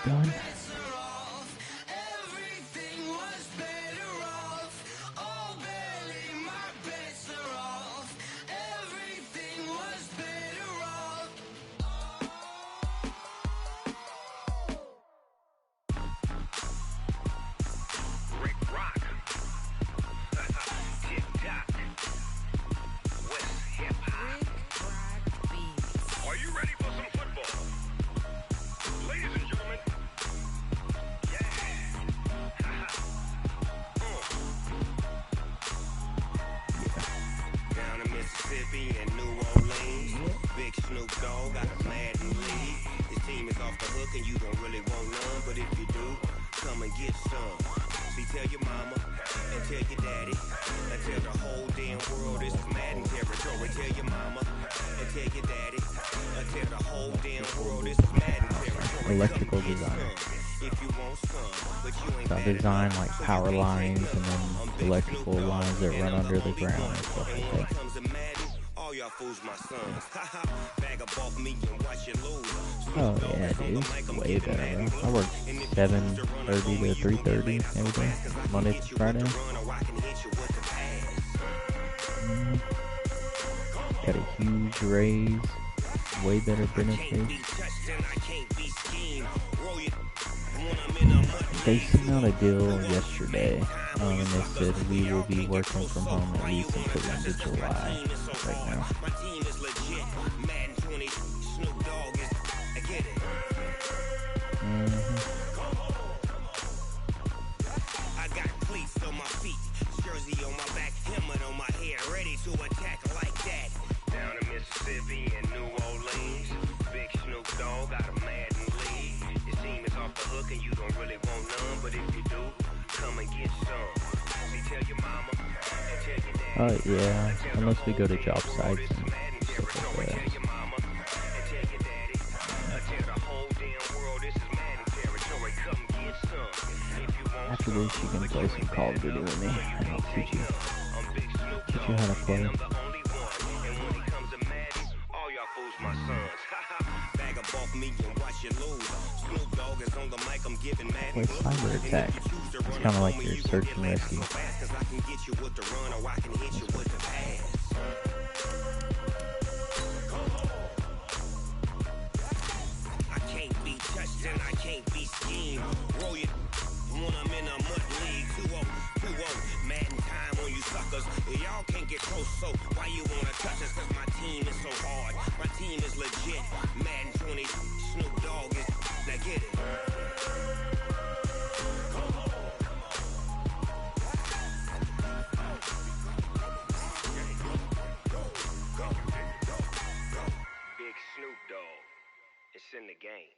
done. And New Orleans, big Snoop Dogg got a Madden lead. His team is off the hook and you don't really want none, but if you do, come and get some. See, tell your mama and tell your daddy and tell the whole damn world this is Madden territory. Tell your mama and tell your daddy and tell the whole damn world this is Madden territory. Electrical design. If you want some, but you ain't So I design like power lines and then electrical lines that run under the ground and stuff like that. All y'all fools my sons. Bag up off me and watch you lose. Oh yeah, dude. Way better. I work 7:30 to 3:30 every day, Monday to Friday. Got a huge raise, way better benefits. They sent out a deal yesterday, and they said we will be working from home at least until the end of July right now. I got cleats on my feet, jersey on my back, helmet on my head, ready to attack like that. Down in Mississippi and New Orleans, big Snoop Dogg got a Madden lead. Your team is off the hook and you don't really want none, but if you do, come and get some. See, tell your mama and tell your dad. Yeah, unless we go to job sites and stuff like that. After this, you can play some Call of Duty with me, and I'll teach you how to play. Play Cyber Attack. It's kind of like your search and rescue. I can't be touched and I can't be schemed. Roll it when I'm in a mud league. 2-0, Madden time on you suckers. Y'all can't get close, so why you wanna touch us? Cause my team is so hard. My team is legit. Madden 20, Snoop Dogg is. Now get it. Big Snoop Dogg. It's in the game.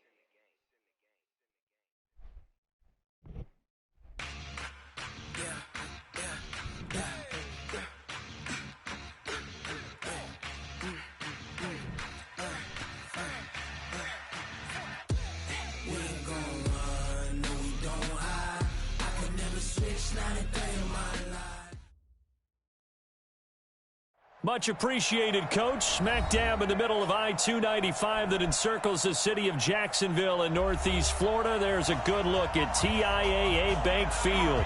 Much apprecited, Coach. Smack dab in the middle of I-295 that encircles the city of Jacksonville in Northeast Florida. There's a good look at TIAA Bank Field.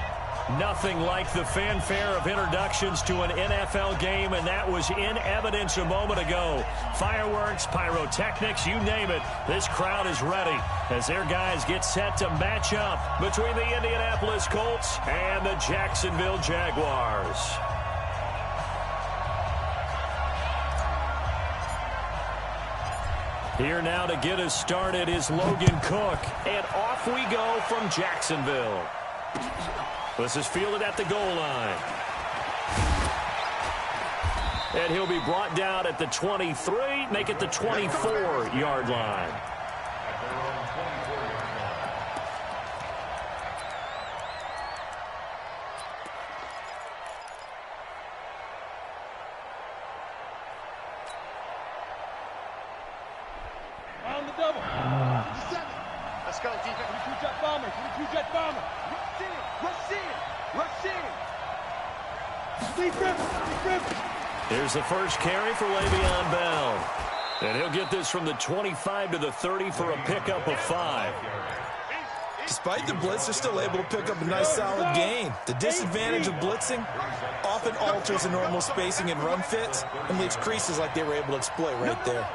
Nothing like the fanfare of introductions to an NFL game, and that was in evidence a moment ago. Fireworks, pyrotechnics, you name it. This crowd is ready as their guys get set to match up between the Indianapolis Colts and the Jacksonville Jaguars. Here now to get us started is Logan Cook. And off we go from Jacksonville. This is fielded at the goal line. And he'll be brought down at the 23, make it the 24-yard line. On the double. Let's go, defense. Two-jet bomber. Two-jet bomber. Rush in. Rush in. Rush in. Steve Rivers. Here's the first carry for Le'Veon Bell. And he'll get this from the 25 to the 30 for a pickup of 5. Despite the blitz, they're still able to pick up a nice solid gain. The disadvantage of blitzing often alters the normal spacing and run fits and leaves creases like they were able to exploit right there.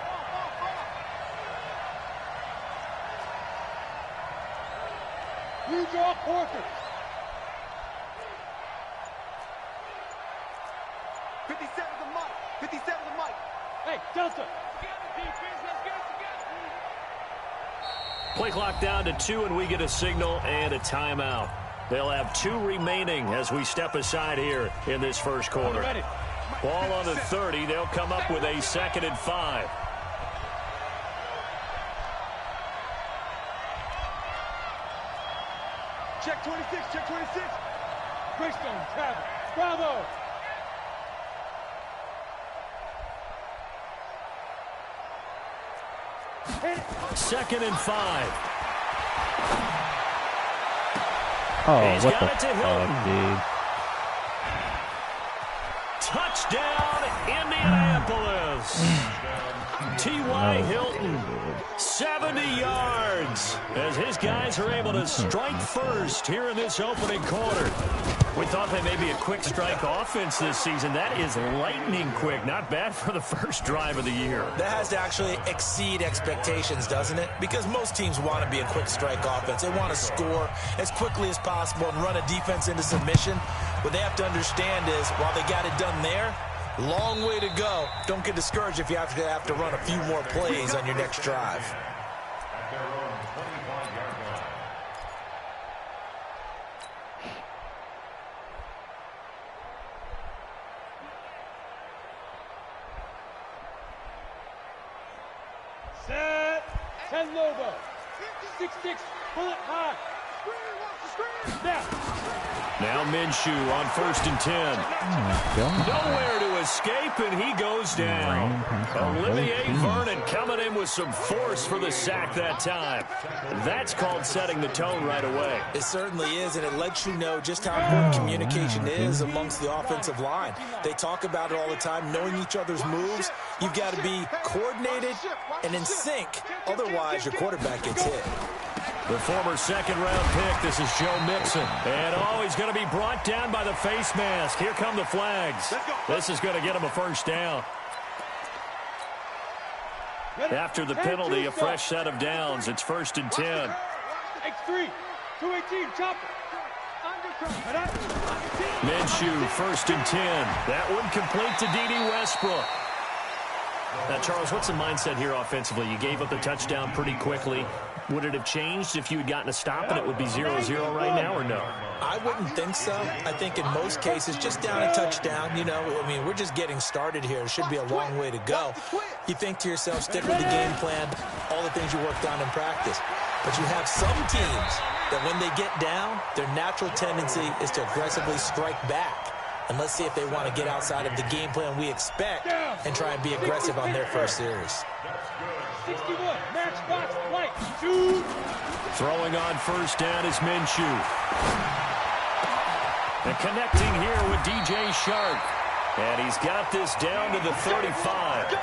You draw quarters. 57 to Mike. 57 to Mike. Hey, Delta. Play clock down to 2, and we get a signal and a timeout. They'll have 2 remaining as we step aside here in this first quarter. Ball on the 30. They'll come up with a 2nd and 5. Check 26, check 26. Greystone, travel. Bravo. Hit it. 2nd and 5. Oh, He's what got the it to fuck, dude? Touchdown, Indianapolis. T.Y. Hilton, 70 yards, as his guys are able to strike first here in this opening quarter. We thought they may be a quick strike offense this season. That is lightning quick. Not bad for the first drive of the year. That has to actually exceed expectations, doesn't it? Because most teams want to be a quick strike offense. They want to score as quickly as possible and run a defense into submission. What they have to understand is, while they got it done there, long way to go. Don't get discouraged if you have to run a few more plays on your next drive. Set. 10 Lobo. 6-6. Pull it high. Now Minshew on 1st and 10. Oh, God. Nowhere to escape, and he goes down. Olivier Vernon coming in with some force for the sack that time. That's called setting the tone right away. It certainly is, and it lets you know just how important communication is amongst the offensive line. They talk about it all the time, knowing each other's moves. You've got to be coordinated and in sync. Otherwise, your quarterback gets hit. The former 2nd-round pick, this is Joe Mixon. And, he's going to be brought down by the face mask. Here come the flags. This is going to get him a first down. After the penalty, a fresh set of downs. It's 1st and 10. X3, 218, chopper. Minshew, 1st and 10. That one complete to D.D. Westbrook. Now, Charles, what's the mindset here offensively? You gave up the touchdown pretty quickly. Would it have changed if you had gotten a stop and it would be 0-0 right now, or no? I wouldn't think so. I think in most cases, just down a touchdown, we're just getting started here. It should be a long way to go. You think to yourself, stick with the game plan, all the things you worked on in practice. But you have some teams that when they get down, their natural tendency is to aggressively strike back. And let's see if they want to get outside of the game plan we expect and try and be aggressive on their first series. 61, matchbox, light, 2. Throwing on 1st down is Minshew. And connecting here with DJ Shark. And he's got this down to the 35.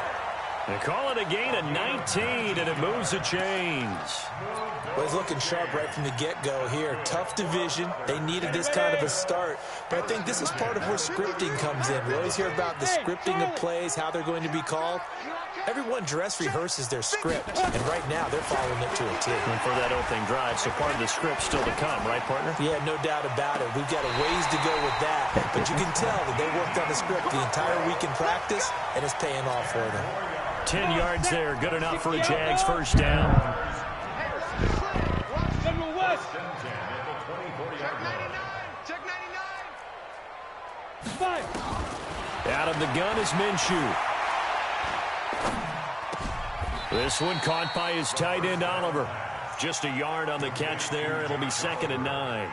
They call it a gain of 19, and it moves the chains. Well, he's looking sharp right from the get-go here. Tough division. They needed this kind of a start. But I think this is part of where scripting comes in. We always hear about the scripting of plays, how they're going to be called. Everyone dress rehearses their script, and right now they're following it to a T. And for that opening drive, so part of the script still to come, right, partner? Yeah, no doubt about it. We've got a ways to go with that. But you can tell that they worked on the script the entire week in practice, and it's paying off for them. 10 yards there, good enough for a Jags first down. General West. Check 99. 5. Out of the gun is Minshew. This one caught by his tight end, Oliver. Just a yard on the catch there. It'll be 2nd and 9.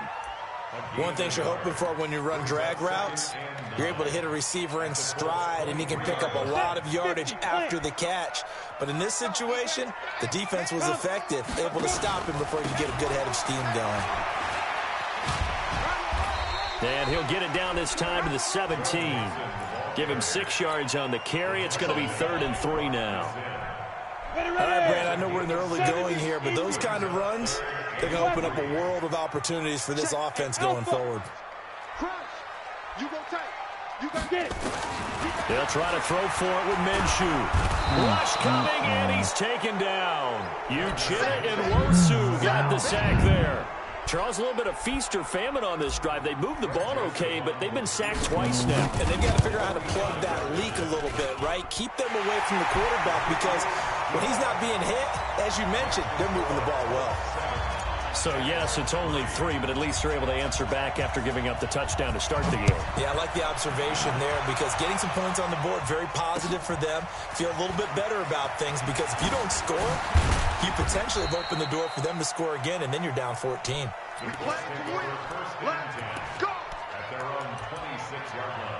One thing you're hoping for when you run drag routes, you're able to hit a receiver in stride, and he can pick up a lot of yardage after the catch. But in this situation, the defense was effective, able to stop him before you get a good head of steam going. And he'll get it down this time to the 17. Give him 6 yards on the carry. It's going to be 3rd and 3 now. All right, Brad, I know we're in the early going here, but those kind of runs, They're going to open up a world of opportunities for this offense going forward. You go tight. You got it. They'll try to throw for it with Minshew. Rush coming, and he's taken down. Uchenna and Wosu got the sack there. Charles, a little bit of feast or famine on this drive. They moved the ball okay, but they've been sacked twice now. And they've got to figure out how to plug that leak a little bit, right? Keep them away from the quarterback because when he's not being hit, as you mentioned, they're moving the ball well. So, yes, it's only 3, but at least they're able to answer back after giving up the touchdown to start the game. Yeah, I like the observation there because getting some points on the board, very positive for them. Feel a little bit better about things because if you don't score, you potentially have opened the door for them to score again, and then you're down 14. Play to win. Let's go. At their own 26-yard line.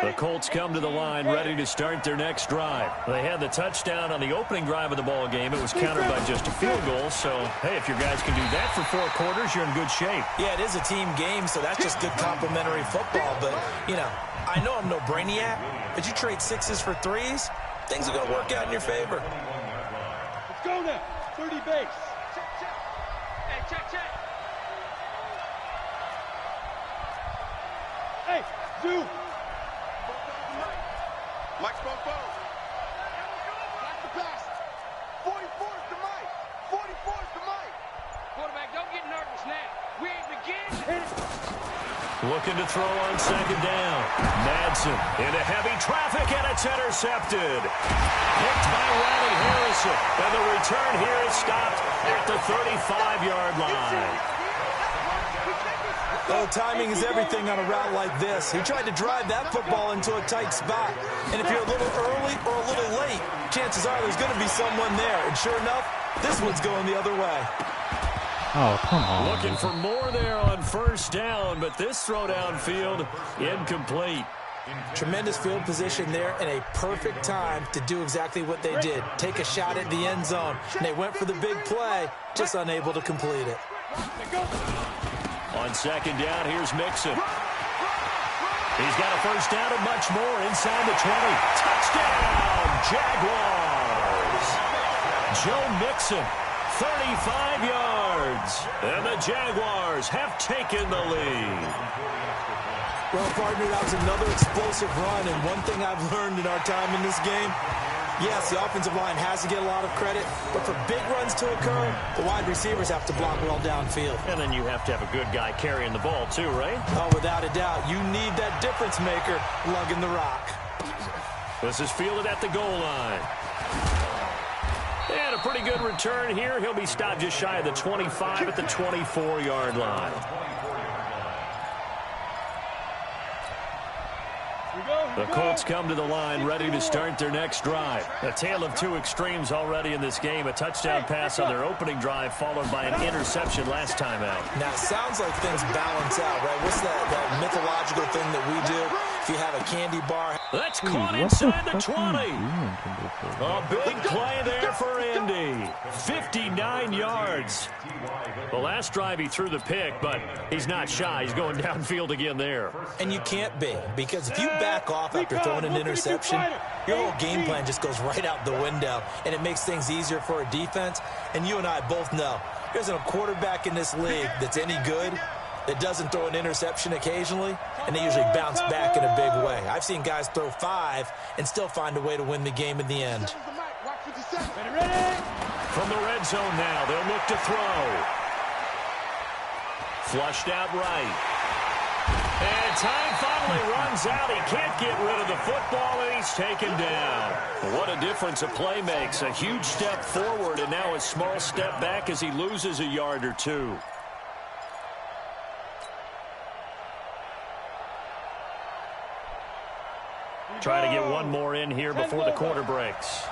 The Colts come to the line ready to start their next drive. They had the touchdown on the opening drive of the ball game. It was countered by just a field goal. So, hey, if your guys can do that for 4 quarters, you're in good shape. Yeah, it is a team game, so that's just good complimentary football. But, you know, I know I'm no brainiac, but you trade 6s for 3s, things are going to work out in your favor. Let's go now. 30 base. Check, check. Hey, check, check. Hey, Zoo. Mike's both. Back the pass. 44's the Mike. 44's the Mike. Quarterback, don't get nervous now. We ain't beginning. Looking to throw on second down. Madsen into heavy traffic, and it's intercepted. Picked by Riley Harrison. And the return here is stopped at the 35-yard line. Oh, timing is everything on a route like this. He tried to drive that football into a tight spot. And if you're a little early or a little late, chances are there's going to be someone there. And sure enough, this one's going the other way. Oh, come on. Looking for more there on first down, but this throw downfield incomplete. Tremendous field position there and a perfect time to do exactly what they did. Take a shot at the end zone. And they went for the big play, just unable to complete it. On second down, here's Mixon. He's got a first down and much more inside the 20. Touchdown, Jaguars. Joe Mixon, 35 yards. And the Jaguars have taken the lead. Well, partner, that was another explosive run. And one thing I've learned in our time in this game, yes, the offensive line has to get a lot of credit, but for big runs to occur, the wide receivers have to block well downfield. And then you have to have a good guy carrying the ball too, right? Oh, without a doubt. You need that difference maker lugging the rock. This is fielded at the goal line. And a pretty good return here. He'll be stopped just shy of the 25 at the 24-yard line. The Colts come to the line ready to start their next drive. A tale of 2 extremes already in this game. A touchdown pass on their opening drive followed by an interception last time out. Now, it sounds like things balance out, right? What's that mythological thing that we do? If you have a candy bar. That's caught inside the 20. A big play there for Indy. 59 yards. The last drive he threw the pick, but he's not shy. He's going downfield again there. And you can't be, because if you back off after throwing an interception, your whole game plan just goes right out the window, and it makes things easier for a defense. And you and I both know there's a quarterback in this league that's any good that doesn't throw an interception occasionally, and they usually bounce back in a big way. I've seen guys throw 5 and still find a way to win the game in the end. From the red zone now, they'll look to throw. Flushed out right. And time finally runs out. He can't get rid of the football, and he's taken down. What a difference a play makes. A huge step forward, and now a small step back as he loses a yard or 2. Trying to get one more in here before the quarter breaks.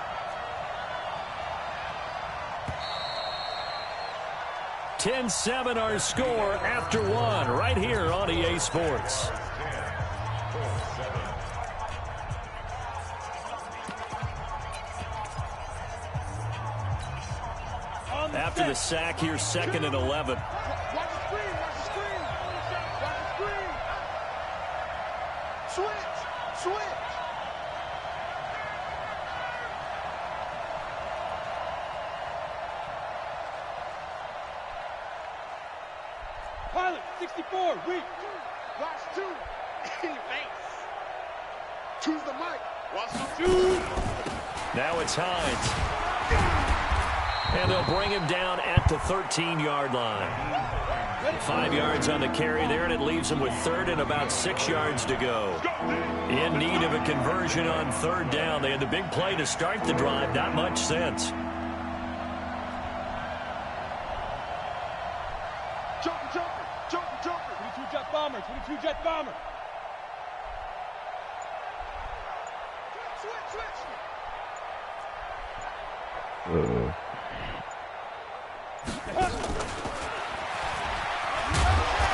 $10-7 our score after 1 right here on EA Sports. After the sack, here's 2nd and 11. Pilot, 64, reach. Watch 2. In your face. Choose the mic. Watch 2. Now it's Hines. And they'll bring him down at the 13-yard line. 5 yards on the carry there, and it leaves him with third and about 6 yards to go. In need of a conversion on third down. They had the big play to start the drive. Not much sense. Jumper. 22 jet bomber. 22 jet bomber. Switch.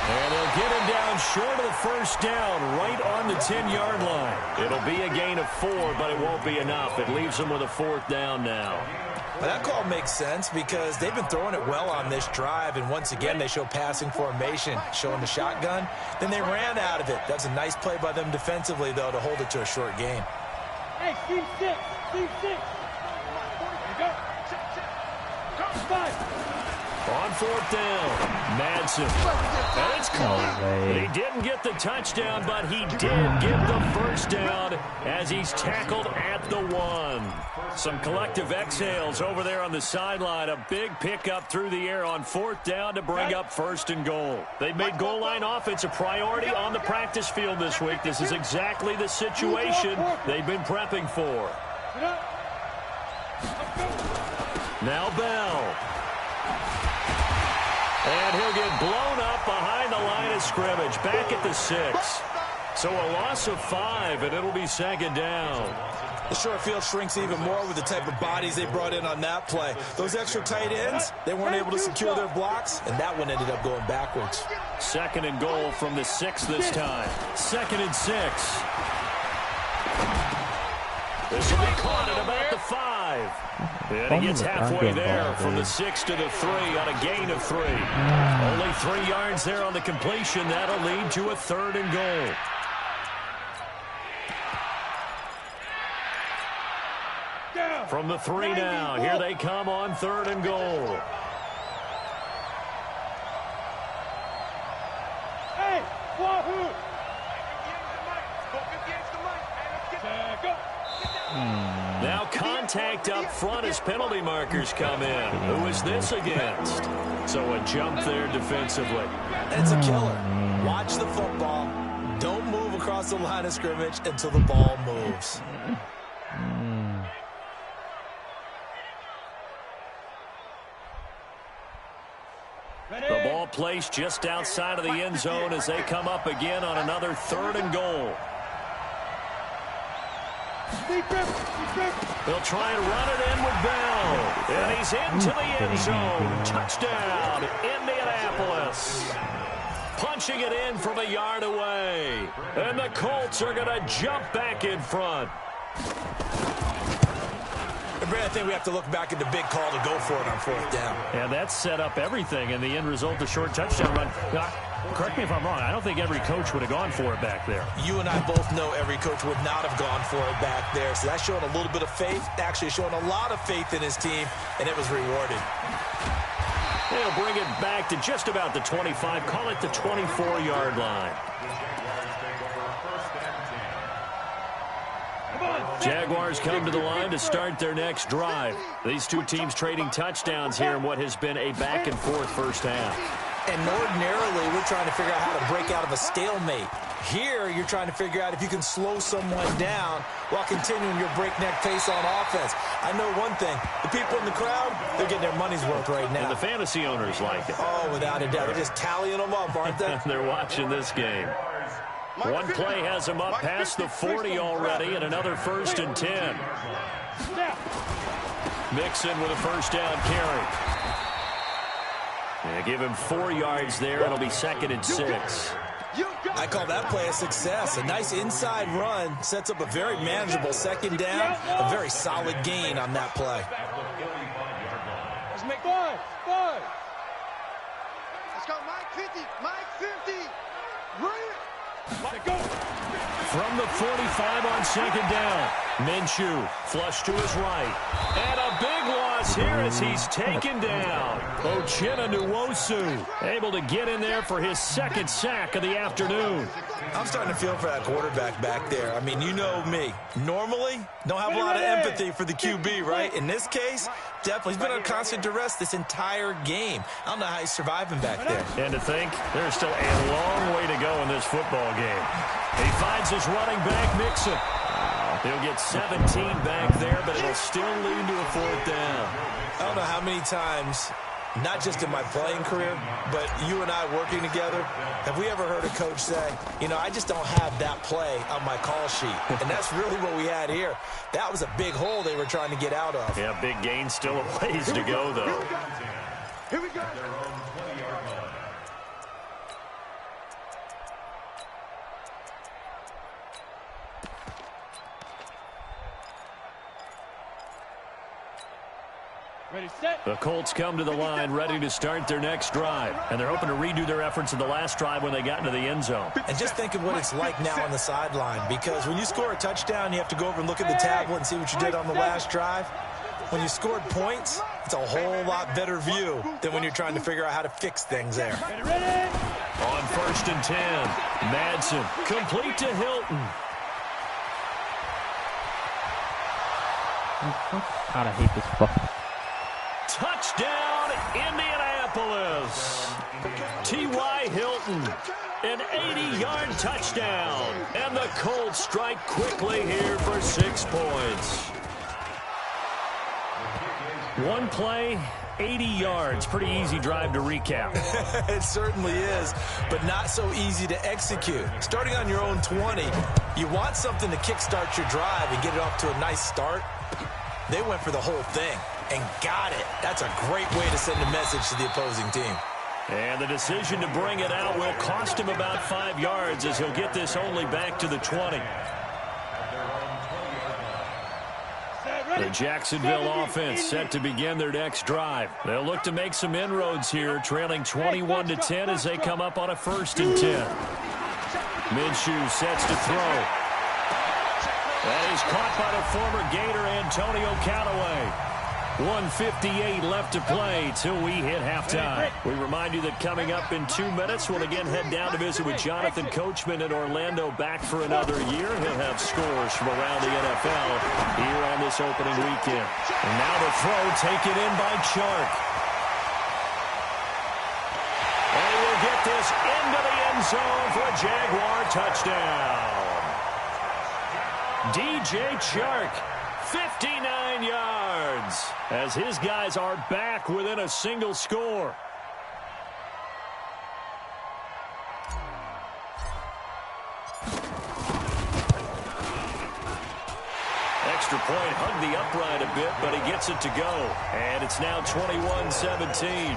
And they'll get him down short of the first down, right on the 10-yard line. It'll be a gain of 4, but it won't be enough. It leaves them with a fourth down now. Well, that call makes sense because they've been throwing it well on this drive, and once again they show passing formation, showing the shotgun. Then they ran out of it. That's a nice play by them defensively, though, to hold it to a short gain. Hey, Steve 6. Here you go. On fourth down, Madsen. And it's caught. He didn't get the touchdown, but he did get the first down as he's tackled at the 1. Some collective exhales over there on the sideline. A big pickup through the air on fourth down to bring up first and goal. They've made goal line offense a priority on the practice field this week. This is exactly the situation they've been prepping for. Now Bell. And he'll get blown up behind the line of scrimmage, back at the 6. So a loss of 5, and it'll be second down. The short field shrinks even more with the type of bodies they brought in on that play. Those extra tight ends, they weren't able to secure their blocks, and that one ended up going backwards. Second and goal from the 6 this time. 2nd and 6. This will be caught at about the 5. And he gets halfway there from the 6 to the 3 on a gain of 3. Only 3 yards there on the completion. That'll lead to a 3rd and goal. From the 3 now, here they come on 3rd and goal. Hey, Wahoo! Now contact up front as penalty markers come in. Who is this against? So a jump there defensively. And it's a killer. Watch the football. Don't move across the line of scrimmage until the ball moves. The ball placed just outside of the end zone as they come up again on another 3rd and goal. They'll try and run it in with Bell. And he's into the end zone. Touchdown, Indianapolis. Punching it in from a yard away. And the Colts are going to jump back in front. Brad, I think we have to look back at the big call to go for it on 4th down. And that set up everything in the end result, the short touchdown run. Correct me if I'm wrong. I don't think every coach would have gone for it back there. You and I both know every coach would not have gone for it back there. So that's showing a little bit of faith, actually showing a lot of faith in his team, and it was rewarded. They'll bring it back to just about the 25. Call it the 24-yard line. Jaguars come to the line to start their next drive. These two teams trading touchdowns here in what has been a back-and-forth first half. And ordinarily, we're trying to figure out how to break out of a stalemate. Here, you're trying to figure out if you can slow someone down while continuing your breakneck pace on offense. I know one thing. The people in the crowd, they're getting their money's worth right now. And the fantasy owners like it. Oh, without a doubt. They're just tallying them up, aren't they? They're watching this game. One play has them up past the 40 already, and another 1st and 10. Mixon with a first down carry. Yeah, give him 4 yards there. It'll be 2nd and 6. I call that play a success. A nice inside run sets up a very manageable 2nd down. A very solid gain on that play. Let's make 5. Let's go, Mike 50. Mike 50. Right. From the 45 on 2nd down. Minshew flush to his right. And a big one loss here as he's taken down. Uchenna Nwosu able to get in there for his second sack of the afternoon. I'm starting to feel for that quarterback back there. I mean, you know me. Normally, don't have a lot of empathy for the QB, right? In this case, definitely. He's been on constant duress this entire game. I don't know how he's surviving back there. And to think, there's still a long way to go in this football game. He finds his running back, Mixon. He'll get 17 back there, but it'll still lead to a fourth down. I don't know how many times, not just in my playing career, but you and I working together, have we ever heard a coach say, you know, I just don't have that play on my call sheet. And that's really what we had here. That was a big hole they were trying to get out of. Yeah, big gain, still a ways to go, though. Here we go. Ready, set. The Colts come to the line ready to start their next drive. And they're hoping to redo their efforts in the last drive when they got into the end zone. And just think of what it's like now on the sideline, because when you score a touchdown, you have to go over and look at the tablet and see what you did on the last drive. When you scored points, it's a whole lot better view than when you're trying to figure out how to fix things there. On 1st and 10, Madsen complete to Hilton. God, I hate this fuck. Touchdown, Indianapolis. T.Y. Hilton, an 80-yard touchdown. And the Colts strike quickly here for 6 points. One play, 80 yards. Pretty easy drive to recap. It certainly is, but not so easy to execute. Starting on your own 20, you want something to kickstart your drive and get it off to a nice start. They went for the whole thing and got it. That's a great way to send a message to the opposing team. And the decision to bring it out will cost him about 5 yards as he'll get this only back to the 20. The Jacksonville offense set to begin their next drive. They'll look to make some inroads here, trailing 21-10 as they come up on a 1st and 10. Minshew sets to throw. That is caught by the former Gator Antonio Callaway. 1:58 left to play till we hit halftime. We remind you that coming up in 2 minutes, we'll again head down to visit with Jonathan Coachman in Orlando, back for another year. He'll have scores from around the NFL here on this opening weekend. And now the throw taken in by Chark. And he will get this into the end zone for a Jaguar touchdown. DJ Chark, 59 yards, as his guys are back within a single score. Extra point hugged the upright a bit, but he gets it to go. And it's now 21-17.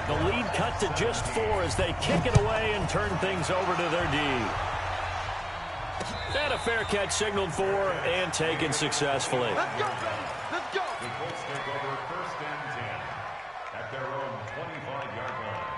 The lead cut to just 4 as they kick it away and turn things over to their D. And a fair catch signaled for and taken successfully. Let's go. Let's go. The Colts take over 1st and 10 at their own 25-yard line.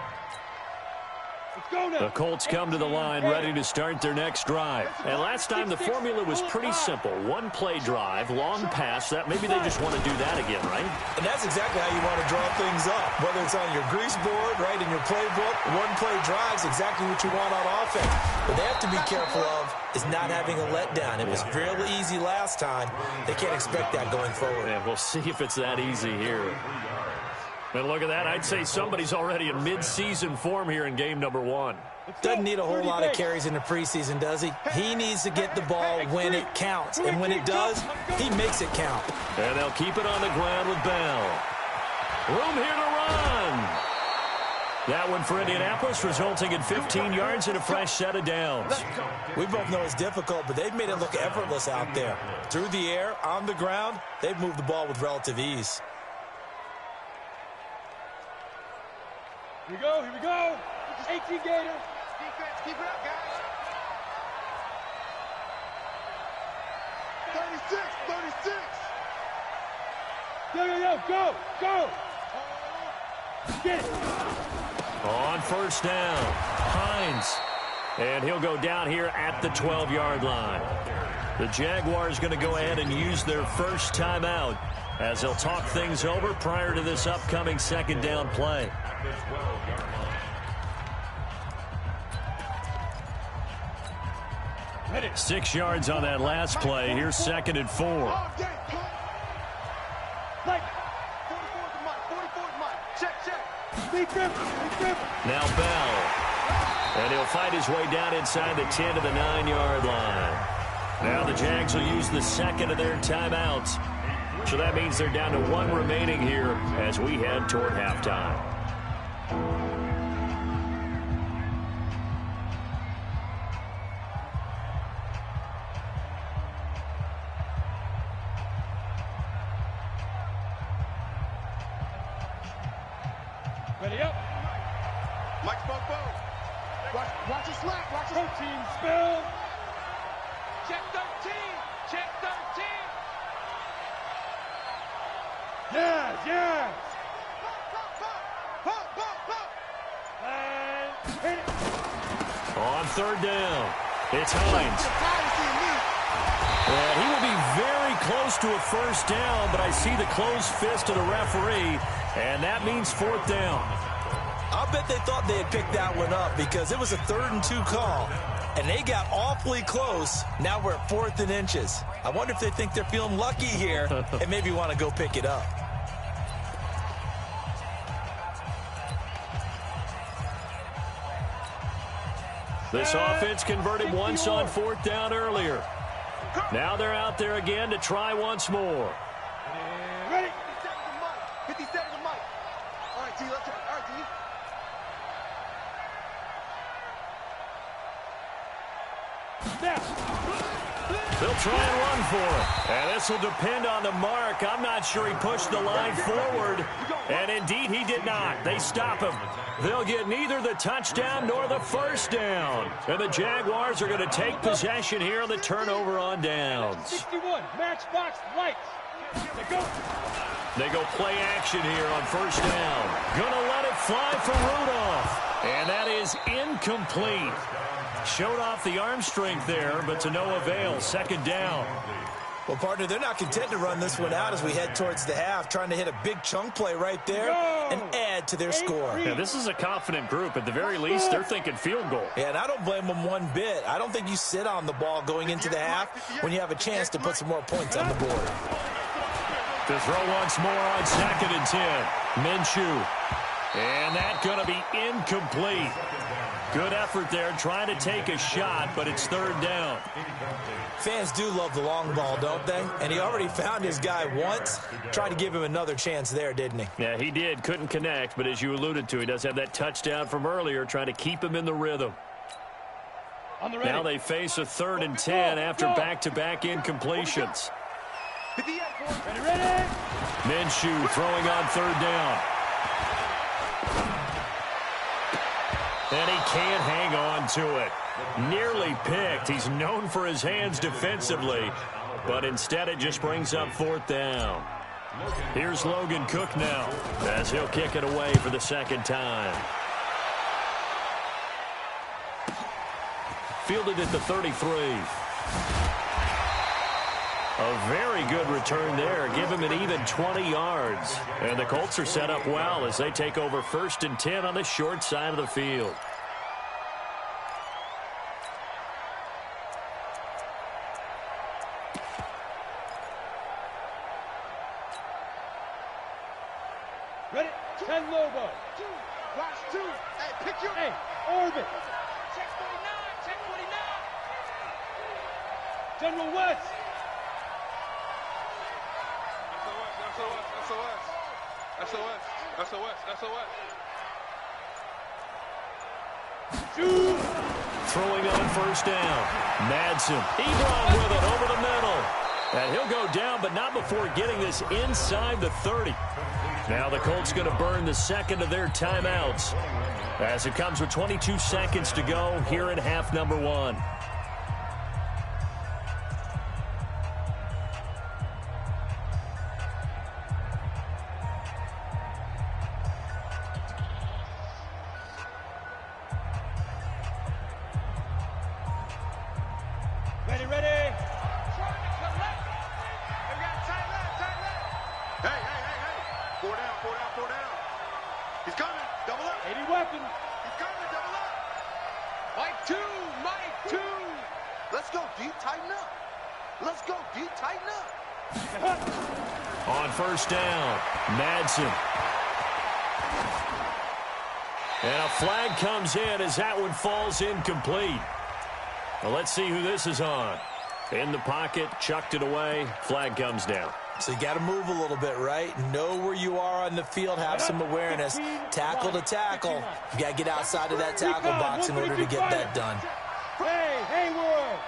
Let's go now. The Colts come to the line ready to start their next drive. And last time the formula was pretty simple. 1-play drive, long pass. That maybe they just want to do that again, right? And that's exactly how you want to draw things up. Whether it's on your grease board, right, in your playbook, 1-play drive is exactly what you want on offense. What they have to be careful of is not having a letdown. It was fairly easy last time. They can't expect that going forward. And we'll see if it's that easy here. And look at that. I'd say somebody's already in mid-season form here in game number 1. Doesn't need a whole lot of carries in the preseason, does he? He needs to get the ball when it counts. And when it does, he makes it count. And they'll keep it on the ground with Bell. Room here to run. That one for Indianapolis, resulting in 15 yards and a fresh set of downs. We both know it's difficult, but they've made it look effortless out there. Through the air, on the ground, they've moved the ball with relative ease. Here we go. Here we go. 18 Gator. Defense, keep it up, guys. 36, 36. Yo, go, go. Get it. On 1st down, Hines. And he'll go down here at the 12-yard line. The Jaguars going to go ahead and use their first timeout as they'll talk things over prior to this upcoming second down play. 6 yards on that last play. Here's 2nd and 4. Now Bell. And he'll fight his way down inside the 10 to the 9-yard line. Now the Jags will use the second of their timeouts. So that means they're down to 1 remaining here as we head toward halftime. Ready up. Mike Bobo. Watch his slap. Watch his protein spill. Check 13. Check 13. Yes, yes. Pop. And hit it. On 3rd down, it's Hines. And he will be very close to a first down, but I see the closed fist of the referee, and that means 4th down. I'll bet they thought they had picked that one up because it was a 3rd and 2 call, and they got awfully close. Now we're at 4th and inches. I wonder if they think they're feeling lucky here and maybe want to go pick it up. This offense converted once on 4th down earlier. Now they're out there again to try once more. Ready? 50 seconds of Mike. All right, T, let's try. All right, T. They'll try and run for it. And this will depend on the mark. I'm not sure he pushed the line forward. And indeed, he did not. They stop him. They'll get neither the touchdown nor the first down. And the Jaguars are going to take possession here on the turnover on downs. 61, matchbox lights. They go play action here on first down. Gonna let it fly for Rudolph. And that is incomplete. Showed off the arm strength there, but to no avail. 2nd down. Well, partner, they're not content to run this one out as we head towards the half, trying to hit a big chunk play right there and add to their score. Yeah, this is a confident group. At the very least, they're thinking field goal. Yeah, and I don't blame them one bit. I don't think you sit on the ball going into the half when you have a chance to put some more points on the board. To throw once more on 2nd and 10. Minshew. And that's going to be incomplete. Good effort there trying to take a shot, but it's 3rd down. Fans do love the long ball, don't they? And he already found his guy once. Tried to give him another chance there, didn't he? Yeah, he did. Couldn't connect, but as you alluded to, he does have that touchdown from earlier, trying to keep him in the rhythm. Now they face a 3rd and 10 after back-to-back incompletions. Ready? Minshew throwing on 3rd down. And he can't hang on to it. Nearly picked. He's known for his hands defensively, but instead it just brings up 4th down. Here's Logan Cook now as he'll kick it away for the 2nd time. Fielded at the 33. A very good return there. Give him an even 20 yards. And the Colts are set up well as they take over 1st and 10 on the short side of the field. Ready? 10 Lobo. Watch 2. Hey, pick your orbit. Check 49. Check 49. General West. SOS. Shoot. Throwing on 1st down. Madsen. Ebron with it over the middle. And he'll go down, but not before getting this inside the 30. Now the Colts going to burn the 2nd of their timeouts as it comes with 22 seconds to go here in half number 1. Ready. two, Mike, two. Let's go, D, tighten up. Let's go, D, tighten up. On first down, Madsen. And a flag comes in as that one falls incomplete. Well, let's see who this is on. In the pocket, chucked it away, flag comes down. So you got to move a little bit, right? Know where you are on the field, have some awareness. Tackle to tackle. You got to get outside of that tackle box in order to get that done. Hey, Hayward.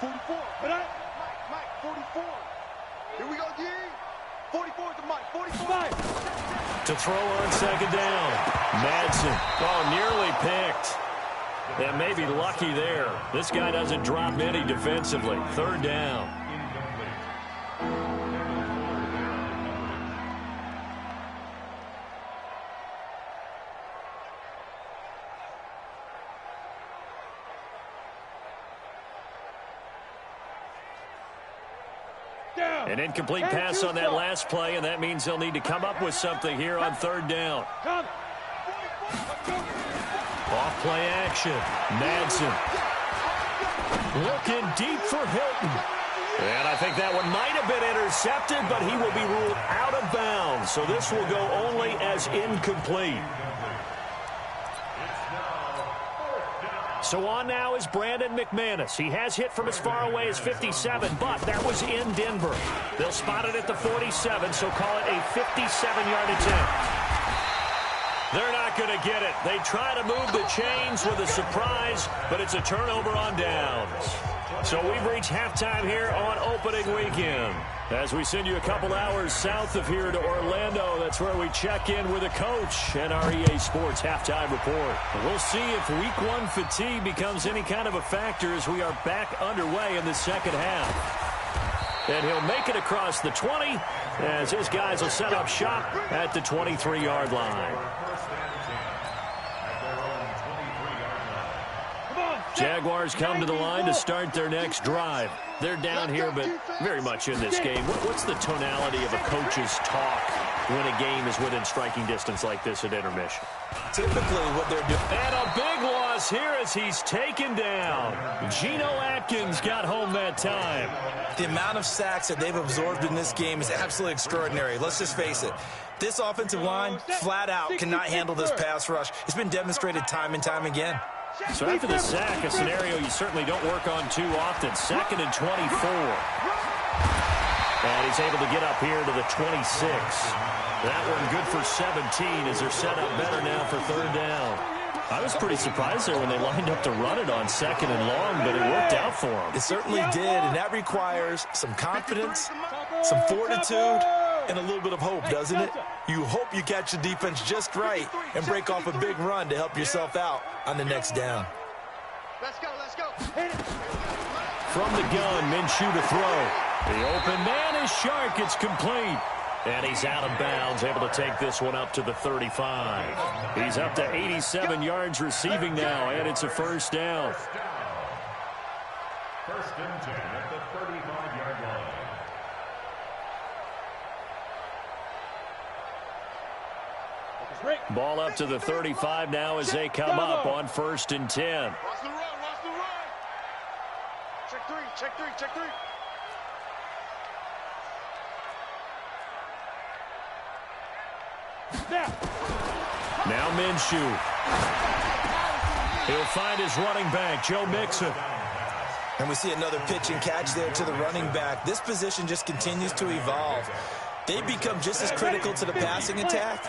44. Mike, 44. Here we go, D. 44 to Mike. 45. To throw on second down. Madsen. Oh, nearly picked. And maybe lucky there. This guy doesn't drop any defensively. Third down. An incomplete pass on that last play, and that means they'll need to come up with something here on third down. Off play action. Madsen. Looking deep for Hilton. And I think that one might have been intercepted, but he will be ruled out of bounds. So this will go only as incomplete. So on now is Brandon McManus. He has hit from as far away as 57, but that was in Denver. They'll spot it at the 47, so call it a 57-yard attempt. They're not going to get it. They try to move the chains with a surprise, but it's a turnover on downs. So we've reached halftime here on opening weekend. As we send you a couple hours south of here to Orlando, that's where we check in with a coach and our EA Sports halftime report. We'll see if week one fatigue becomes any kind of a factor as we are back underway in the second half. And he'll make it across the 20 as his guys will set up shop at the 23-yard line. Jaguars come to the line to start their next drive. They're down here, but very much in this game. What's the tonality of a coach's talk when a game is within striking distance like this at intermission? Typically what they're doing. And a big loss here as he's taken down. Geno Atkins got home that time. The amount of sacks that they've absorbed in this game is absolutely extraordinary. Let's just face it. This offensive line, flat out, cannot handle this pass rush. It's been demonstrated time and time again. So after the sack, a scenario you certainly don't work on too often. 2nd and 24. And he's able to get up here to the 26. That one good for 17 as they're set up better now for third down. I was pretty surprised there when they lined up to run it on 2nd and long, but it worked out for them. It certainly did, and that requires some confidence, some fortitude, and a little bit of hope, doesn't it? You hope you catch the defense just right and break off a big run to help yourself out on the next down. Let's go, let's go. From the gun, Minshew to throw. The open man is Shark. It's complete. And he's out of bounds, able to take this one up to the 35. He's up to 87 yards receiving now, and it's a first down. First and 10 at the 35-yard line. Ball up to the 35 now as they come up on 1st and 10. Watch the run, watch the run. Check three, check three, check three. Now Minshew. He'll find his running back, Joe Mixon. And we see another pitch and catch there to the running back. This position just continues to evolve. They become just as critical to the passing attack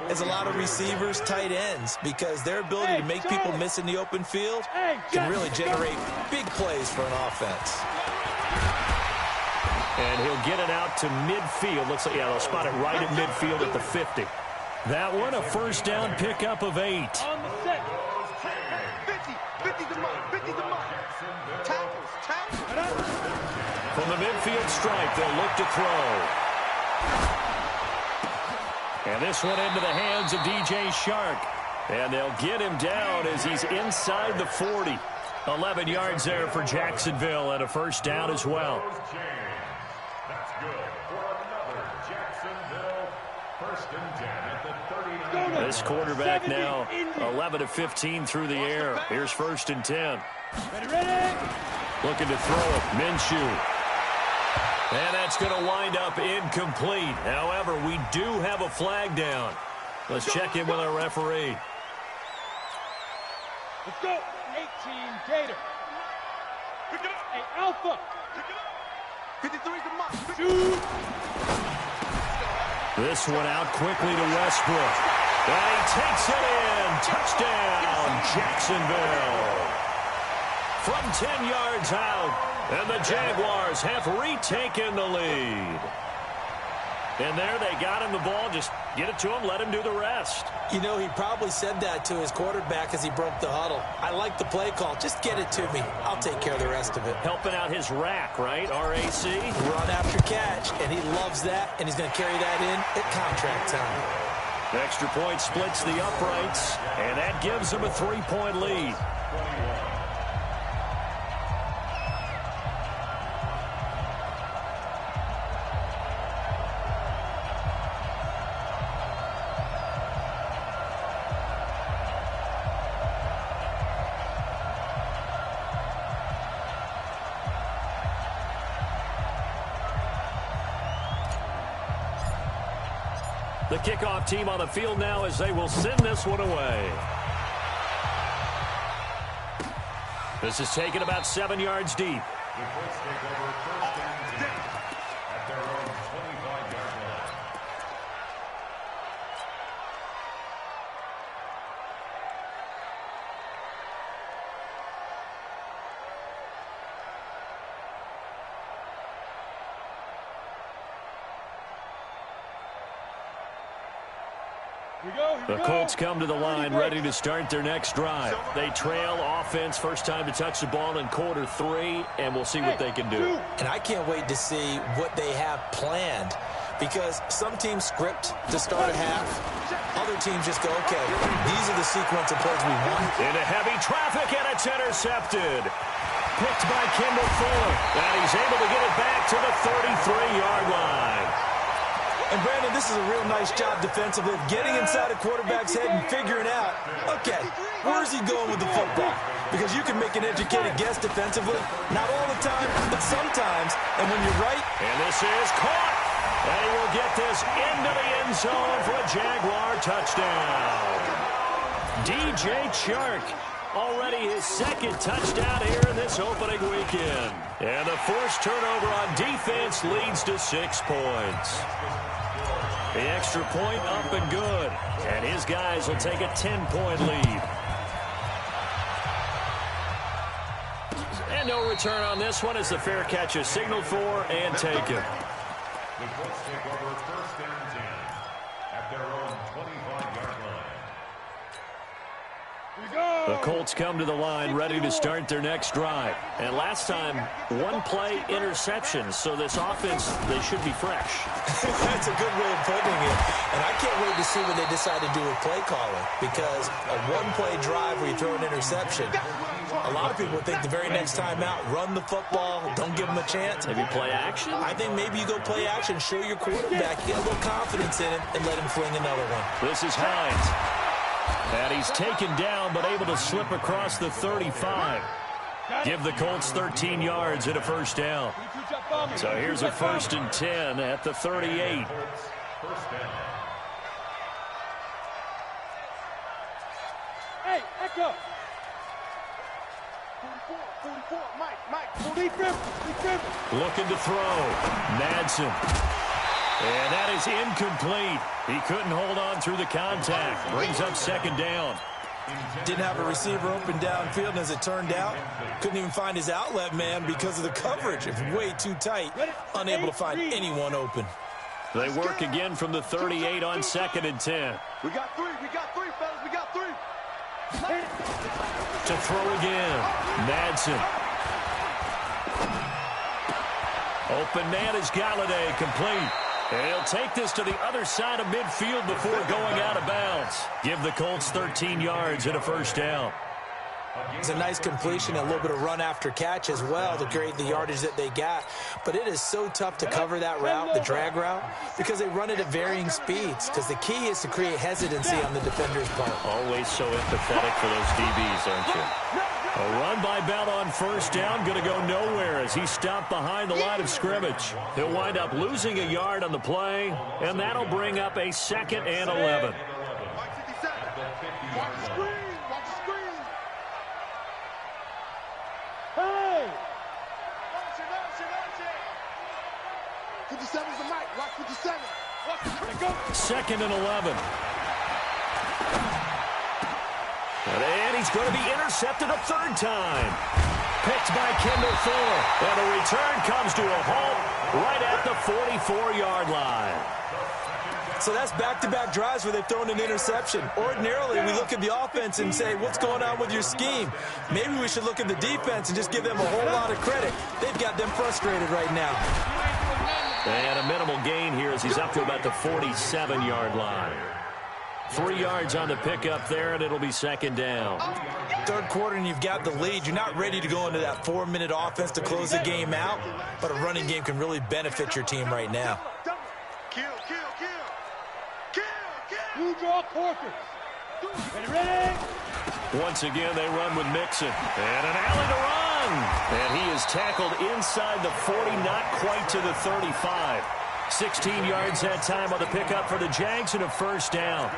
as a lot of receivers, tight ends, because their ability to make people miss in the open field can really generate big plays for an offense. And he'll get it out to midfield. Looks like, yeah, they'll spot it right at midfield at the 50. That one, a first down pickup of 8. On the set. 50 to Mike, 50 to Mike. Tackles. From the midfield stripe, they'll look to throw. And this one into the hands of DJ Shark. And they'll get him down as he's inside the 40. 11 yards there for Jacksonville and a first down as well. That's good for another Jacksonville first and 10 at the This quarterback now 11 of 15 through the air. Here's 1st and 10. Ready? Looking to throw it. Minshew. And that's going to wind up incomplete. However, we do have a flag down. Let's check in with our referee. Let's go. 18 Gator. Hey, Alpha. 53's the mark. Shoot. This one out quickly to Westbrook. And he takes it in. Touchdown, Jacksonville. From 10 yards out. And the Jaguars have retaken the lead. And there they got him the ball. Just get it to him, let him do the rest. You know, he probably said that to his quarterback as he broke the huddle. I like the play call. Just get it to me. I'll take care of the rest of it. Helping out his rack, right? RAC. Run after catch, and he loves that, and he's going to carry that in at contract time. The extra point splits the uprights, and that gives him a 3-point lead. The kickoff team on the field now as they will send this one away. This is taken about 7 yards deep. The Colts take over 1st and 10 at their own 25-yard line. The Colts come to the line ready to start their next drive. They trail offense, first time to touch the ball in quarter 3, and we'll see what they can do. And I can't wait to see what they have planned, because some teams script to start a half. Other teams just go, okay, these are the sequence of plays we want. Into heavy traffic, and it's intercepted. Picked by Kendall Fuller, and he's able to get it back to the 33-yard line. And, Brandon, this is a real nice job defensively of getting inside a quarterback's head and figuring out, okay, where's he going with the football? Because you can make an educated guess defensively, not all the time, but sometimes. And when you're right. And this is caught. And he will get this into the end zone for a Jaguar touchdown. DJ Chark, already his 2nd touchdown here in this opening weekend. And the forced turnover on defense leads to 6 points. The extra point up and good. And his guys will take a 10-point lead. And no return on this one as the fair catch is signaled for and taken. The Colts take over 1st and 10 at their own 25-yard line. The Colts come to the line ready to start their next drive. And last time, 1-play interception. So this offense, they should be fresh. That's a good way of putting it. And I can't wait to see what they decide to do with play calling. Because a 1-play drive where you throw an interception, a lot of people think the very next time out, run the football, don't give them a chance. Maybe play action? I think maybe you go play action, show your quarterback, get a little confidence in him, and let him fling another one. This is Hines. And he's taken down, but able to slip across the 35. Give the Colts 13 yards and a 1st down. So here's a 1st and 10 at the 38. Hey, Echo. 44, Mike. Lead grip. Looking to throw. Madsen. And that is incomplete. He couldn't hold on through the contact. Brings up 2nd down. Didn't have a receiver open downfield, and as it turned out, couldn't even find his outlet man because of the coverage. It was way too tight. Unable to find anyone open. They work again from the 38 on 2nd and 10. We got 3, fellas. We got 3. To throw again. Madsen. Open man is Galladay, complete. And he'll take this to the other side of midfield before going out of bounds. Give the Colts 13 yards and a 1st down. It's a nice completion and a little bit of run after catch as well to create the yardage that they got. But it is so tough to cover that route, the drag route, because they run it at varying speeds. Because the key is to create hesitancy on the defender's part. Always so empathetic for those DBs, aren't you? A run by Bell on first down, going to go nowhere as he stopped behind the line of scrimmage. He'll wind up losing a yard on the play, and that'll bring up a 2nd and 11. Watch the screen! Watch the screen! Hey! 57's the mic. Watch 57. Watch the screen. Go! 2nd and 11. And he's going to be intercepted a 3rd time. Picked by Kendall Fuller. And the return comes to a halt right at the 44-yard line. So that's back-to-back drives where they've thrown an interception. Ordinarily, we look at the offense and say, what's going on with your scheme? Maybe we should look at the defense and just give them a whole lot of credit. They've got them frustrated right now. And a minimal gain here as he's up to about the 47-yard line. 3 yards on the pickup there, and it'll be 2nd down. 3rd quarter, and you've got the lead. You're not ready to go into that 4-minute offense to close the game out, but a running game can really benefit your team right now. Kill, kill, kill. Kill, kill. You draw quarters. Ready? Once again, they run with Mixon. And an alley to run. And he is tackled inside the 40, not quite to the 35. 16 yards that time on the pickup for the Jags and a 1st down.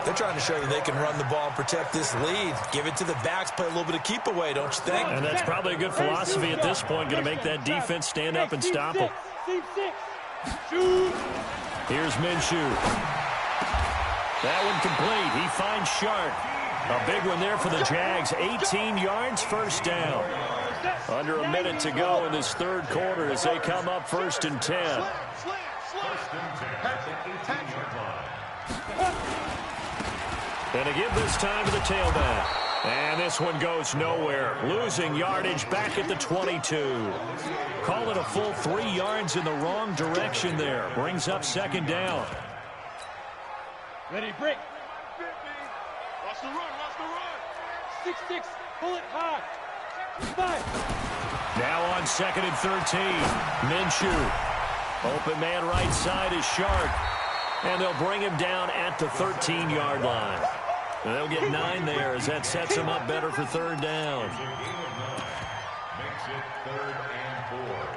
They're trying to show that they can run the ball and protect this lead. Give it to the backs, play a little bit of keep away, don't you think? And that's probably a good philosophy at this point, going to make that defense stand up and stop them. Here's Minshew. That one complete. He finds Sharp. A big one there for the Jags. 18 yards, 1st down. Under a minute to go in this 3rd quarter as they come up 1st and 10. And to give this time to the tailback. And this one goes nowhere. Losing yardage back at the 22. Call it a full 3 yards in the wrong direction there. Brings up 2nd down. Ready, break. Watch the run, watch the run. 6-6, pull it high. 5. Now on 2nd and 13. Minshew. Open man right side is Shark. And they'll bring him down at the 13-yard line. And they'll get 9 there as that sets them up better for 3rd down. Makes it 3rd and 4.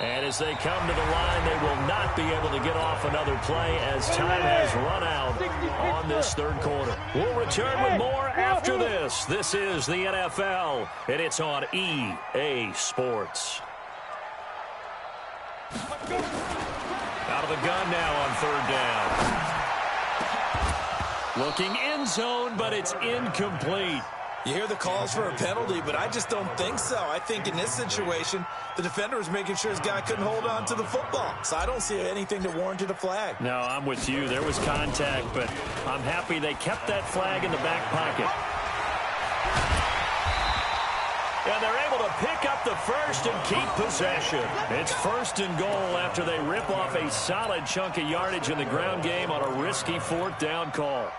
And as they come to the line, they will not be able to get off another play as time has run out on this 3rd quarter. We'll return with more after this. This is the NFL, and it's on EA Sports. Out of the gun now on 3rd down. Looking end zone, but it's incomplete. You hear the calls for a penalty, but I just don't think so. I think in this situation, the defender was making sure his guy couldn't hold on to the football. So I don't see anything that warranted a flag. No, I'm with you. There was contact, but I'm happy they kept that flag in the back pocket. And they're able to pick up the 1st and keep possession. It's 1st and goal after they rip off a solid chunk of yardage in the ground game on a risky 4th down call.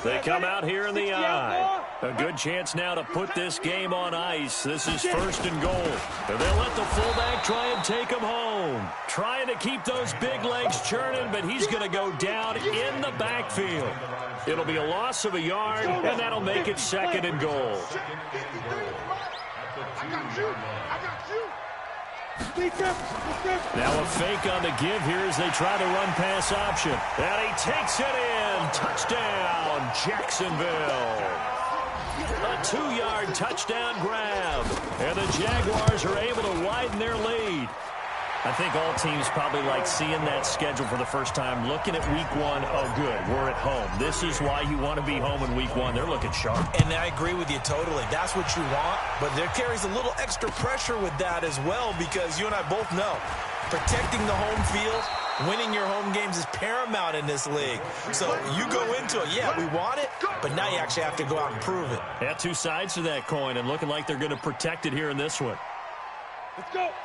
They come out here in the eye. A good chance now to put this game on ice. This is 1st and goal. And they'll let the fullback try and take him home. Trying to keep those big legs churning, but he's going to go down in the backfield. It'll be a loss of a yard, and that'll make it 2nd and goal. I got you. I got you. Now a fake on the give here as they try the run-pass option. And he takes it in. Touchdown, Jacksonville. A 2-yard touchdown grab. And the Jaguars are able to widen their lead. I think all teams probably like seeing that schedule for the first time, looking at week 1. Oh, good, we're at home. This is why you want to be home in week 1. They're looking sharp. And I agree with you totally. That's what you want. But there carries a little extra pressure with that as well because you and I both know protecting the home field, winning your home games is paramount in this league. So you go into it, yeah, we want it, but now you actually have to go out and prove it. Yeah, 2 sides to that coin and looking like they're going to protect it here in this one.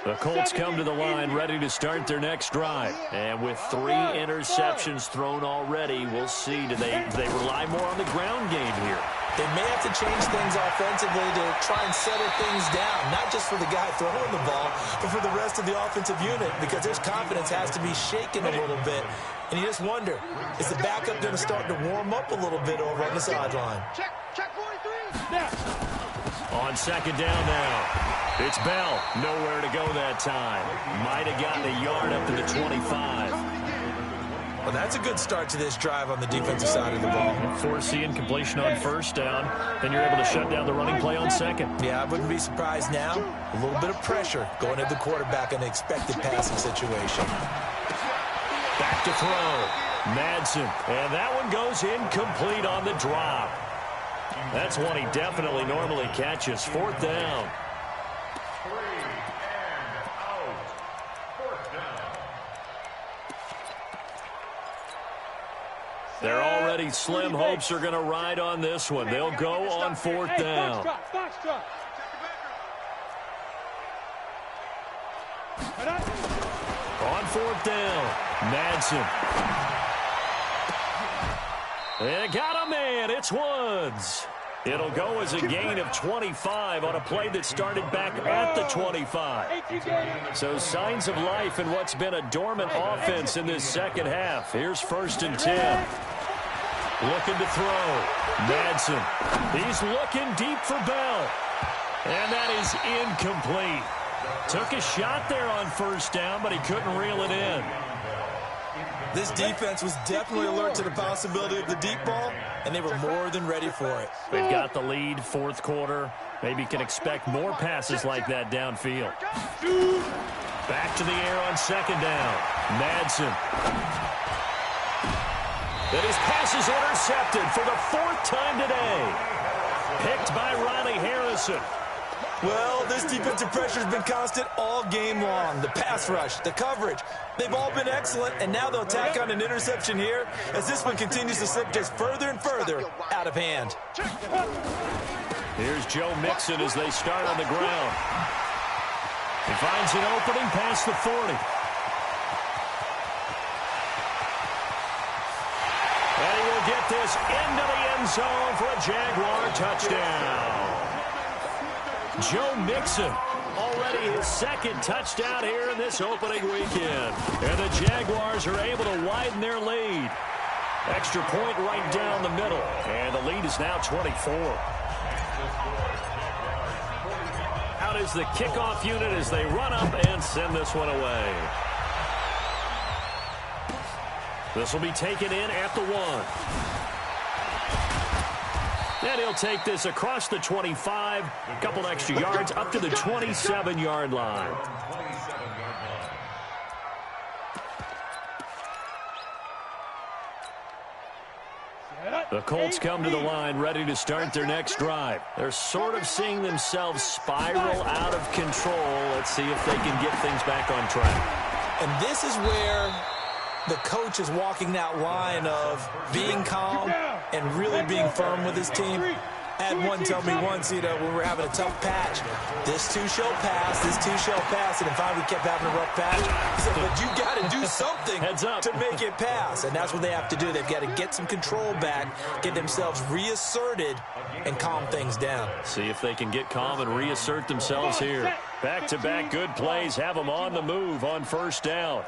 The Colts come to the line ready to start their next drive. And with 3 interceptions thrown already, we'll see. Do they rely more on the ground game here? They may have to change things offensively to try and settle things down, not just for the guy throwing the ball, but for the rest of the offensive unit, because their confidence has to be shaken a little bit. And you just wonder, is the backup going to start to warm up a little bit over on the sideline? Check 43. On second down now. It's Bell. Nowhere to go that time. Might have gotten a yard up to the 25. Well, that's a good start to this drive on the defensive side of the ball. Force the incompletion on first down. Then you're able to shut down the running play on second. Yeah, I wouldn't be surprised now. A little bit of pressure going at the quarterback in the expected passing situation. Back to throw. Madsen. And that one goes incomplete on the drop. That's one he definitely normally catches. Fourth down. 3 and out. Fourth down. They're already slim hopes are going to ride on this one. They'll go on fourth down. On fourth down, Madsen. They got a man. It's Woods. It'll go as a gain of 25 on a play that started back at the 25. So signs of life in what's been a dormant offense in this second half. Here's 1st and 10. Looking to throw. Madsen. He's looking deep for Bell. And that is incomplete. Took a shot there on first down, but he couldn't reel it in. This defense was definitely alert to the possibility of the deep ball, and they were more than ready for it. They've got the lead, fourth quarter. Maybe can expect more passes like that downfield. Back to the air on second down. Madsen. And his pass is intercepted for the 4th time today. Picked by Riley Harrison. Well, this defensive pressure has been constant all game long. The pass rush, the coverage, they've all been excellent, and now they'll tack on an interception here as this one continues to slip just further and further out of hand. Here's Joe Mixon as they start on the ground. He finds an opening past the 40. And he will get this into the end zone for a Jaguar touchdown. Joe Mixon, already his 2nd touchdown here in this opening weekend. And the Jaguars are able to widen their lead. Extra point right down the middle. And the lead is now 24. Out is the kickoff unit as they run up and send this one away. This will be taken in at the 1. And he'll take this across the 25, a couple extra yards up to the 27-yard line. The Colts come to the line ready to start their next drive. They're sort of seeing themselves spiral out of control. Let's see if they can get things back on track. And this is where the coach is walking that line of being calm and really being firm with his team. I had one tell me once, when we're having a tough patch, this too shall pass, this too shall pass. And if we kept having a rough patch, he said, but you got to do something to make it pass. And that's what they have to do. They've got to get some control back, get themselves reasserted, and calm things down. See if they can get calm and reassert themselves here. Back-to-back good plays have them on the move on first down.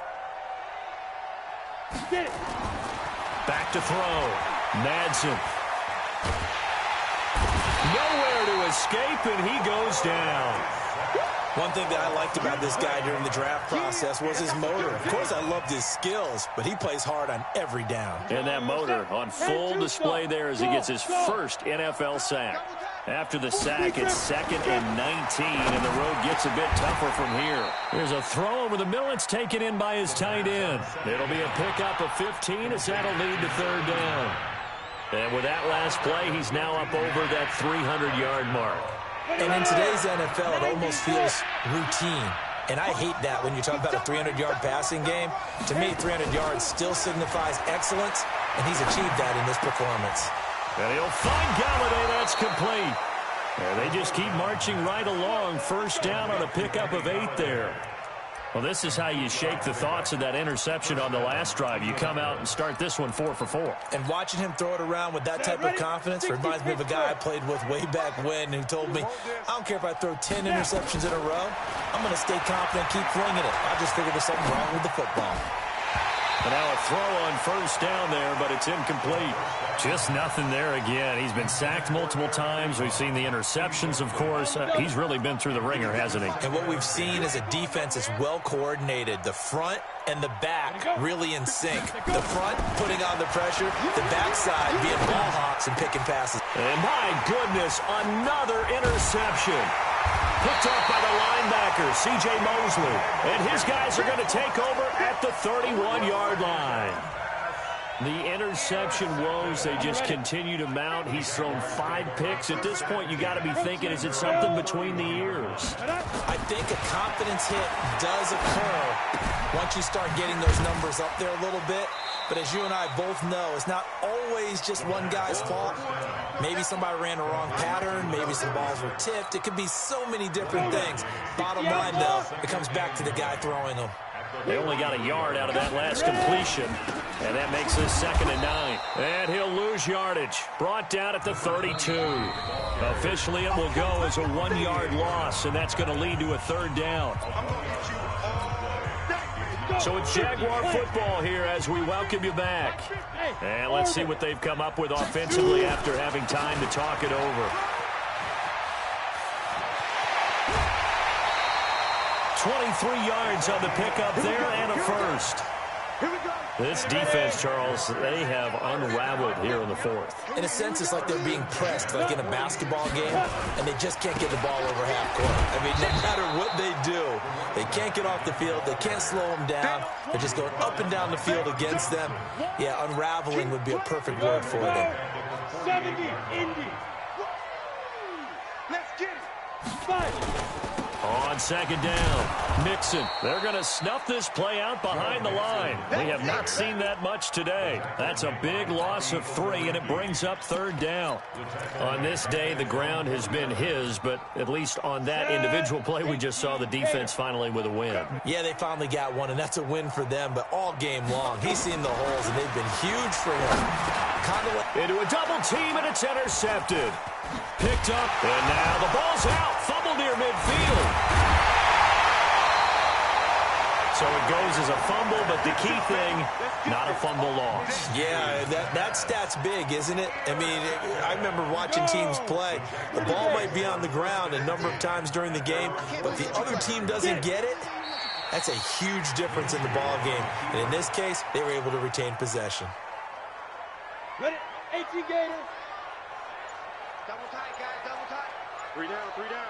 Back to throw. Madsen. Nowhere to escape, and he goes down. One thing that I liked about this guy during the draft process was his motor. Of course, I loved his skills, but he plays hard on every down. And that motor on full display there as he gets his first NFL sack. After the sack, it's 2nd and 19, and the road gets a bit tougher from here. There's a throw over the middle. It's taken in by his tight end. It'll be a pickup of 15 as that'll lead to 3rd down. And with that last play, he's now up over that 300-yard mark. And in today's NFL, it almost feels routine. And I hate that when you talk about a 300-yard passing game. To me, 300 yards still signifies excellence, and he's achieved that in this performance. And he'll find Galladay. That's complete. And they just keep marching right along. First down on a pickup of 8 there. Well, this is how you shake the thoughts of that interception on the last drive. You come out and start this one 4 for 4. And watching him throw it around with that type of confidence reminds me of a guy I played with way back when who told me, I don't care if I throw 10 interceptions in a row, I'm going to stay confident, keep flinging it. I just figured there's something wrong with the football. And now a throw on first down there, but it's incomplete. Just nothing there again. He's been sacked multiple times. We've seen the interceptions, of course. He's really been through the ringer, hasn't he? And what we've seen is a defense that's well coordinated. The front and the back really in sync. The front putting on the pressure, the backside being ball hawks and picking passes. And my goodness, another interception. Picked off by the linebacker, C.J. Mosley. And his guys are going to take over at the 31-yard line. The interception woes, they just continue to mount. He's thrown 5 picks. At this point, you got to be thinking, is it something between the ears? I think a confidence hit does occur once you start getting those numbers up there a little bit. But as you and I both know, it's not always just one guy's fault. Maybe somebody ran a wrong pattern. Maybe some balls were tipped. It could be so many different things. Bottom line, though, it comes back to the guy throwing them. They only got a yard out of that last completion, and that makes this 2nd and 9. And he'll lose yardage. Brought down at the 32. Officially, it will go as a 1-yard loss, and that's going to lead to a 3rd down. So it's Jaguar football here as we welcome you back. And let's see what they've come up with offensively after having time to talk it over. 23 yards on the pickup there and a first. This defense, Charles, they have unraveled here in the 4th. In a sense, it's like they're being pressed, like in a basketball game, and they just can't get the ball over half court. I mean, no matter what they do, they can't get off the field. They can't slow them down. They're just going up and down the field against them. Yeah, unraveling would be a perfect word for them. 70, Indy. Let's get it. 5. On 2nd down, Mixon. They're going to snuff this play out behind the line. We have not seen that much today. That's a big loss of 3, and it brings up 3rd down. On this day, the ground has been his, but at least on that individual play, we just saw the defense finally with a win. Yeah, they finally got one, and that's a win for them, but all game long, he's seen the holes, and they've been huge for him. Into a double team, and it's intercepted. Picked up, and now the ball's out. Fumble near midfield. So it goes as a fumble, but the key thing, not a fumble loss. Yeah, that stat's big, isn't it? I mean, I remember watching teams play. The ball might be on the ground a number of times during the game, but the other team doesn't get it. That's a huge difference in the ball game. And in this case, they were able to retain possession. Ready? 18 Gators. Double tight, guys, double tight. 3 down, 3 down.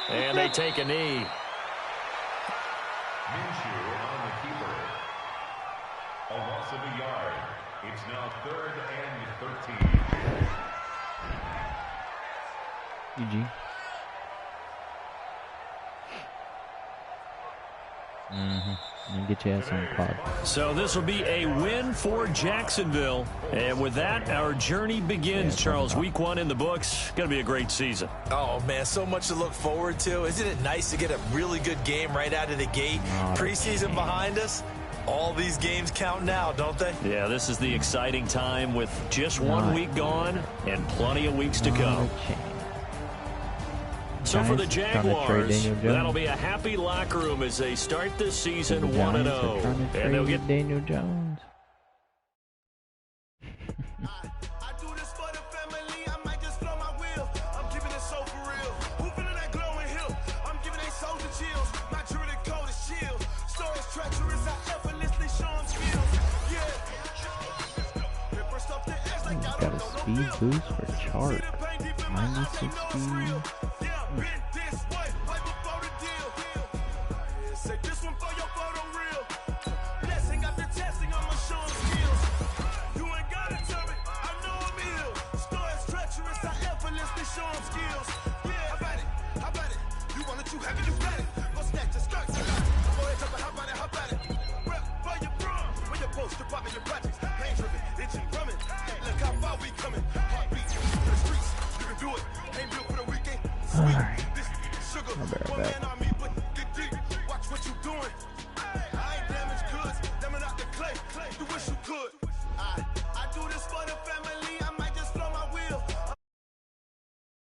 And they take a knee. Minshew on the keeper. A loss of a yard. It's now 3rd and 13. GG. And get your ass on the pod. So this will be a win for Jacksonville. And with that, our journey begins, Charles. Week 1 in the books. Going to be a great season. Oh, man, so much to look forward to. Isn't it nice to get a really good game right out of the gate? Preseason behind us. All these games count now, don't they? Yeah, this is the exciting time with just 1 week gone and plenty of weeks to go. So for the Jaguars, that'll be a happy locker room as they start this season 1-0. And they'll get Daniel Jones. Got a speed boost for chart. 96 speed. Alright. I'll be right back.